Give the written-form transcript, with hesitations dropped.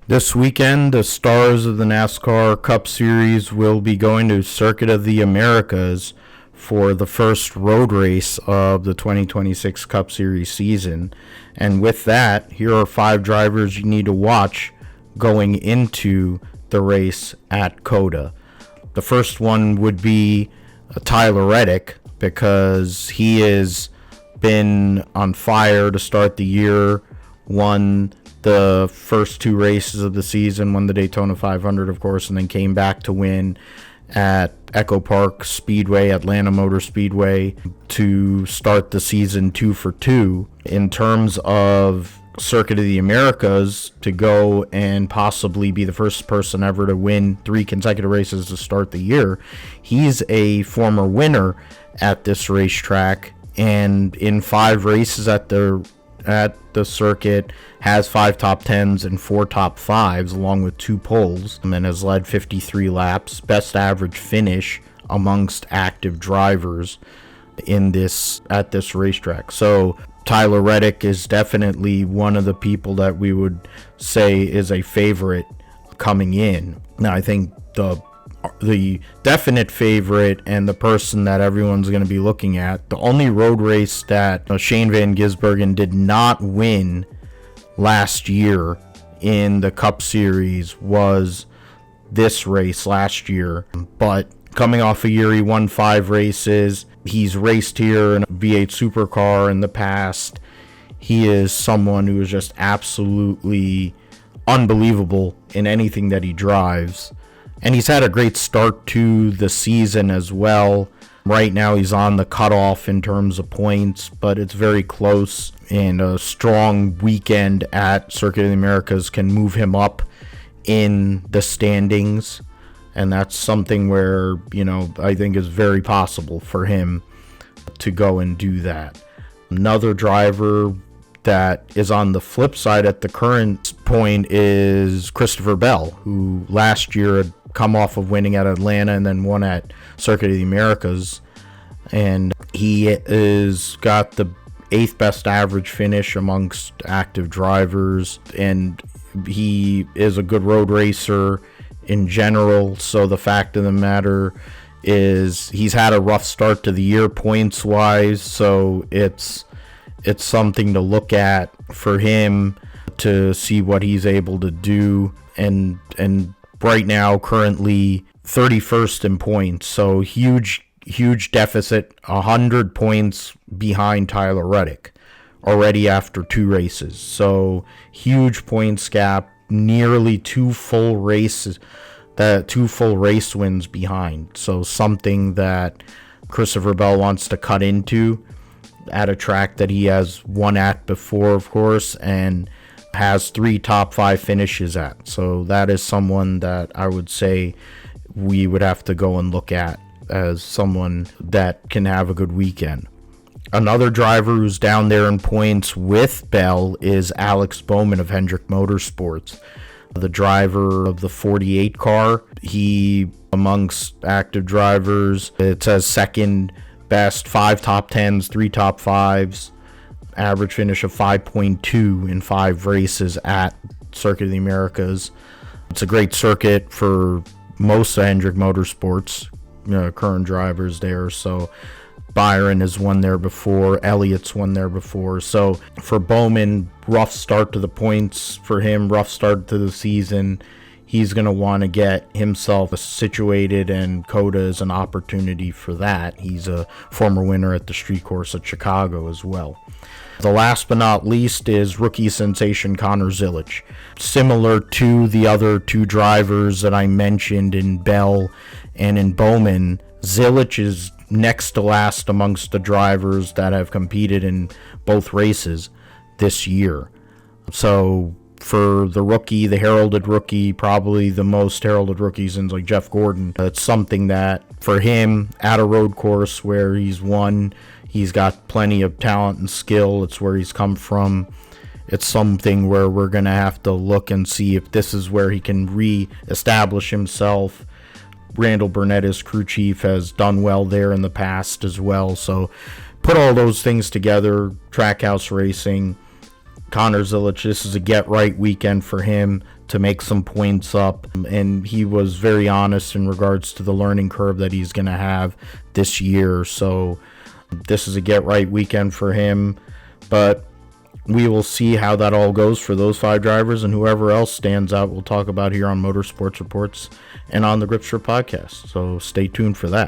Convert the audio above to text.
This weekend, the stars of the NASCAR Cup Series will be going to Circuit of the Americas for the first road race of the 2026 Cup Series season. And with that, here are 5 drivers you need to watch going into the race at COTA. The first one would be Tyler Reddick, because he has been on fire to start the year, won the first 2 races of the season, won the Daytona 500, of course, and then came back to win at Echo Park Speedway, Atlanta Motor Speedway, to start the season 2 for 2. In terms of Circuit of the Americas, to go and possibly be the first person ever to win 3 consecutive races to start the year, he's a former winner at this racetrack, and in 5 races at the circuit has 5 top 10s and 4 top 5s along with 2 poles, and has led 53 laps, best average finish amongst active drivers at this racetrack. So Tyler Reddick is definitely one of the people that we would say is a favorite coming in. Now, I think the definite favorite and the person that everyone's going to be looking at, the only road race that Shane Van Gisbergen did not win last year in the Cup Series, was this race last year. But coming off a year he won 5 races, he's raced here in a V8 supercar in the past. He is someone who is just absolutely unbelievable in anything that he drives. And he's had a great start to the season as well. Right now he's on the cutoff in terms of points, but it's very close. And a strong weekend at Circuit of the Americas can move him up in the standings. And that's something where, I think is very possible for him to go and do that. Another driver that is on the flip side at the current point is Christopher Bell, who last year had come off of winning at Atlanta and then won at Circuit of the Americas, and he is got the 8th best average finish amongst active drivers, and he is a good road racer in general. So the fact of the matter is he's had a rough start to the year points wise, so it's something to look at for him to see what he's able to do. And right now, currently 31st in points, so huge deficit, 100 points behind Tyler Reddick already after 2 races. So huge points gap, nearly 2 full race wins behind. So something that Christopher Bell wants to cut into at a track that he has won at before, of course, and has 3 top 5 finishes at. So that is someone that I would say we would have to go and look at as someone that can have a good weekend. Another driver who's down there in points with Bell is Alex Bowman of Hendrick Motorsports, the driver of the 48 car. He, amongst active drivers, it says second best, 5 top 10s, 3 top 5s, average finish of 5.2 in 5 races at Circuit of the Americas. It's a great circuit for most of Hendrick Motorsports, current drivers there. So Byron has won there before, Elliott's won there before. So for Bowman, rough start to the points for him, rough start to the season. He's going to want to get himself situated, and COTA is an opportunity for that. He's a former winner at the street course at Chicago as well. The last but not least is rookie sensation Connor Zilisch. Similar to the other 2 drivers that I mentioned in Bell and in Bowman, Zilisch is next to last amongst the drivers that have competed in both races this year. So for the rookie, the heralded rookie, probably the most heralded rookie since like Jeff Gordon, it's something that for him at a road course where he's won, he's got plenty of talent and skill. It's where he's come from. It's something where we're going to have to look and see if this is where he can re-establish himself. Randall Burnett, his crew chief, has done well there in the past as well. So put all those things together, Trackhouse Racing, Connor Zilisch, this is a get-right weekend for him to make some points up. And he was very honest in regards to the learning curve that he's going to have this year. So this is a get right weekend for him. But we will see how that all goes for those 5 drivers, and whoever else stands out, we'll talk about here on Motorsports Reports and on the Gripster podcast. So stay tuned for that.